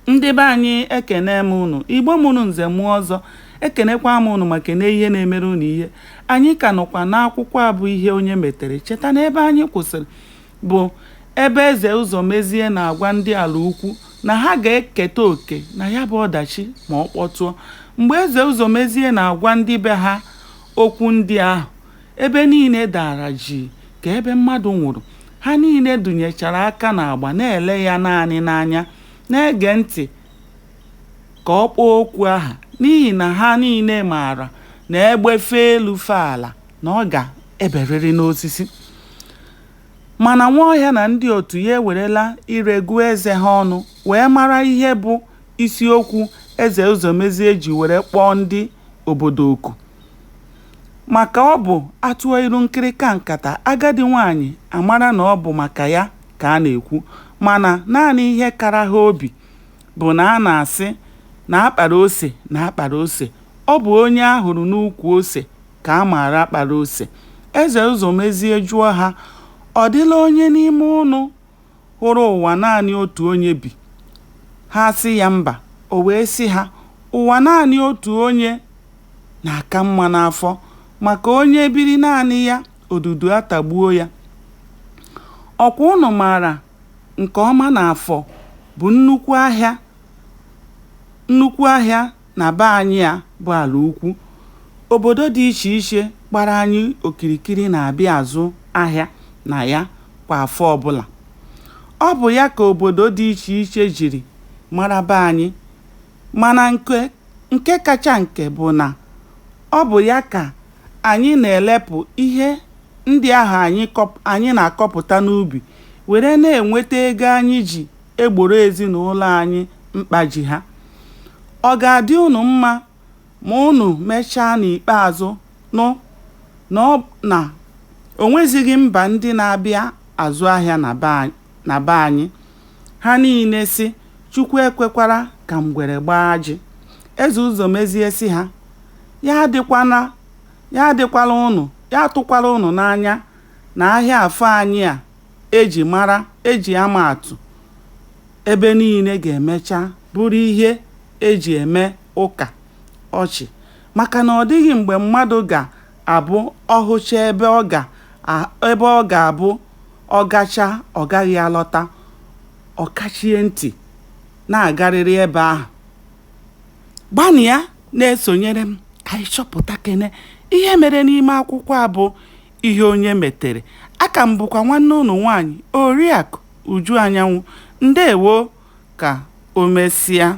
Ndị be anyị ekene m unu, Igbo mụrụ nze mụọ ọzọ, ekenekwa m unu ma kene ihe na-emere unu ihe. Anyị ka nọkwa n'akwụkwọ a bụ ihe onye metere. Cheta na ebe anyị kwụsịrị bụ ebe Eze Ụzọmezie na-agwa ndị ala ukwu na ha ga-eketa oke na ya bụ ọdachi ma ọ kpọtụọ. Mgbe Eze Ụzọmezie na-agwa ndị be ha okwu ndị ahụ, ebe niile dara ji ka ebe mmadụ nwụrụ. Ha niile dụnyechara aka n'agba na-ele ya naanị n'anya, na-ege ntị ka ọ kpọọ okwu aha, n'ihi na ha niile maara na egbe fee elu fee ala na ọ ga-eberịrị n'osisi. Mana Nwaọhịa na ndị otu ya ewerela iregu eze ha ọnụ wee mara ihe bụ isiokwu Eze Ụzọmezie ji were kpọọ ndị obodo oku. Maka ọ bụ atụọ iru nkịrịka nkata, agadi nwaanyị amara na ọ bụ maka ya ka a na-ekwu. Mana naanị ihe kara ha obi bụ na a na-asị na akpara ose na akpara ose. Ọ bụ onye a hụrụ n'ukwu ose ka a maara akpara ose. Eze Ụzọmezie jụọ ha, ọ dịla onye n'ime unu hụrụ ụwa naanị otu onye bi? Ha sị ya mba. O wee sị ha, ụwa naanị otu onye na-aka mma n'afọ, maka onye biri naanị ya odudu atagbuo ya. Ọkwa unu maara nke ọma na Afọ bụ nnukwu ahịa na be anyị a bụ ala ukwu. Obodo dị iche iche gbara anyị okirikiri na-abịa azụ ahịa na ya kwa afọ ọbụla. Ọ bụ ya ka obodo dị iche iche jiri mara be anyị. Mana nke kacha nke bụ na ọ bụ ya ka anyị na-elepụ ihe ndị ahụ anyị na-akọpụta n'ubi were na-enweta ego anyị ji egboro ezinụlọ anyị mkpa ji ha. Ọ ga-adị unu mma ma unu mechaa n'ikpeazụ nụ na o nwezighị mba ndị na-abịa azụ ahịa na be anyị. Ha niile sị, Chukwu ekwekwara ka ngwere gbaa ji. Eze Ụzọmezie sị ha, ya atụkwala unu n'anya na ahịa afọ anyị a eji ama atụ ebe niile ga-emecha bụrụ ihe eji eme ụka ọchị. Maka na ọ dịghị mgbe mmadụ ga-abụ ọhụcha ebe ọ ga-abụ ọgacha ọ gaghị alọta, ọ kachie ntị na-agarịrị ebe ahụ. Gbanịa na-esonyere m ka anyị chọpụta kene ihe mere n'ime akwụkwọ a bụ ihe onye metere. Aka m bụkwa nwanne unu nwaanyị Oriakụ Uju Anyanwụ. Ndewo, ka o mesịa.